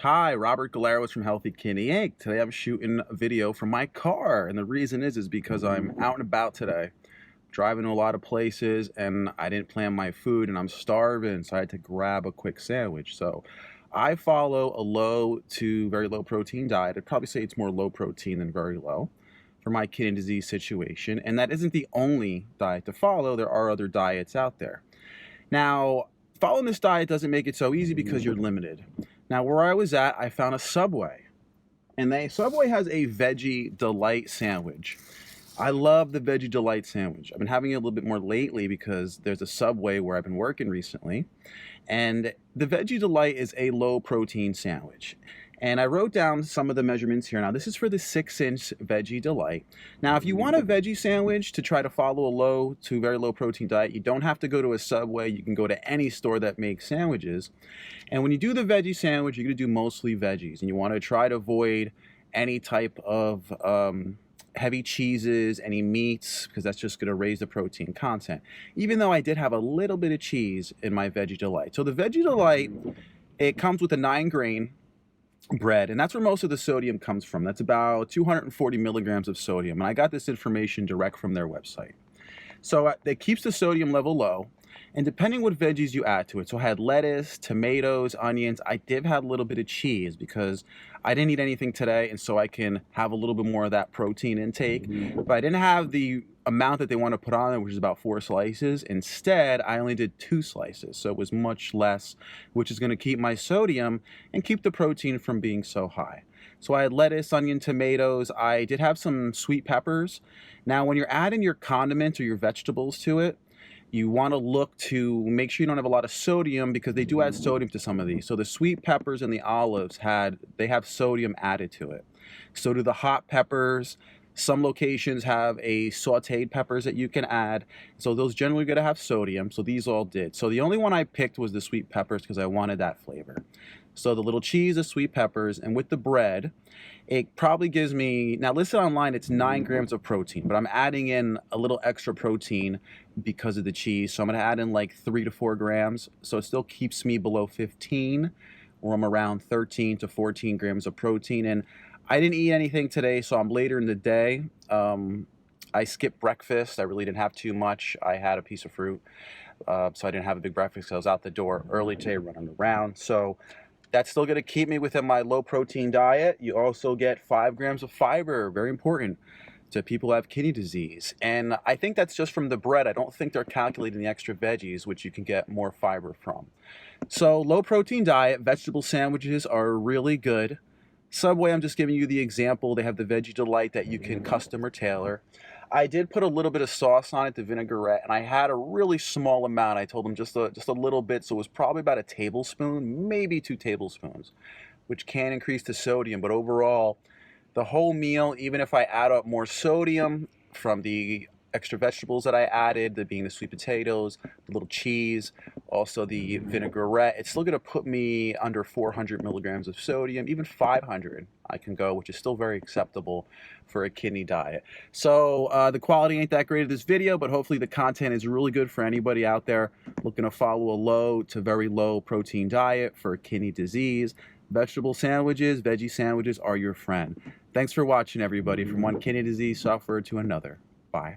Hi, Robert Galeros from Healthy Kidney Inc. Today I'm shooting a video from my car, and the reason is because I'm out and about today, driving to a lot of places, and I didn't plan my food, and I'm starving, so I had to grab a quick sandwich. So I follow a low to very low protein diet. I'd probably say it's more low protein than very low for my kidney disease situation, and that isn't the only diet to follow. There are other diets out there. Now, following this diet doesn't make it so easy because you're limited. Now, where I was at, I found a Subway, and Subway has a Veggie Delight sandwich. I love the Veggie Delight sandwich. I've been having it a little bit more lately because there's a Subway where I've been working recently, and the Veggie Delight is a low protein sandwich. And I wrote down some of the measurements here. Now, this is for the 6-inch Veggie Delight. Now, if you want a veggie sandwich to try to follow a low to very low protein diet, you don't have to go to a Subway. You can go to any store that makes sandwiches. And when you do the veggie sandwich, you're going to do mostly veggies. And you want to try to avoid any type of heavy cheeses, any meats, because that's just going to raise the protein content. Even though I did have a little bit of cheese in my Veggie Delight. So the Veggie Delight, it comes with a 9-grain bread, and that's where most of the sodium comes from. That's about 240 milligrams of sodium, and I got this information direct from their website. So it keeps the sodium level low, and depending what veggies you add to it. So I had lettuce, tomatoes, onions. I did have a little bit of cheese because I didn't eat anything today, and so I can have a little bit more of that protein intake. But I didn't have the amount that they want to put on it, which is about 4 slices. Instead, I only did 2 slices, so it was much less, which is going to keep my sodium and keep the protein from being so high. So I had lettuce, onion, tomatoes. I did have some sweet peppers. Now, when you're adding your condiments or your vegetables to it, you want to look to make sure you don't have a lot of sodium because they do add sodium to some of these. So the sweet peppers and the olives they have sodium added to it. So do the hot peppers. Some locations have a sauteed peppers that you can add. So those generally are going to have sodium. So these all did. So the only one I picked was the sweet peppers because I wanted that flavor. So the little cheese, the sweet peppers, and with the bread, it probably gives me, now listed online, it's 9 grams of protein, but I'm adding in a little extra protein because of the cheese. So I'm going to add in like 3 to 4 grams. So it still keeps me below 15, or I'm around 13 to 14 grams of protein. And I didn't eat anything today, so I'm later in the day. I skipped breakfast. I really didn't have too much. I had a piece of fruit, so I didn't have a big breakfast. I was out the door early today running around. So that's still going to keep me within my low protein diet. You also get 5 grams of fiber, very important to people who have kidney disease. And I think that's just from the bread. I don't think they're calculating the extra veggies, which you can get more fiber from. So low protein diet, vegetable sandwiches are really good. Subway, I'm just giving you the example. They have the Veggie Delight that you can custom or tailor. I did put a little bit of sauce on it, the vinaigrette, and I had a really small amount. I told them just a little bit, so it was probably about a tablespoon, maybe 2 tablespoons, which can increase the sodium. But overall, the whole meal, even if I add up more sodium from the extra vegetables that I added, the being the sweet potatoes, the little cheese, also the vinaigrette, it's still going to put me under 400 milligrams of sodium, even 500 I can go, which is still very acceptable for a kidney diet. So the quality ain't that great of this video, but hopefully the content is really good for anybody out there looking to follow a low to very low protein diet for kidney disease. Vegetable sandwiches, veggie sandwiches are your friend. Thanks for watching, everybody. From one kidney disease sufferer to another. Bye.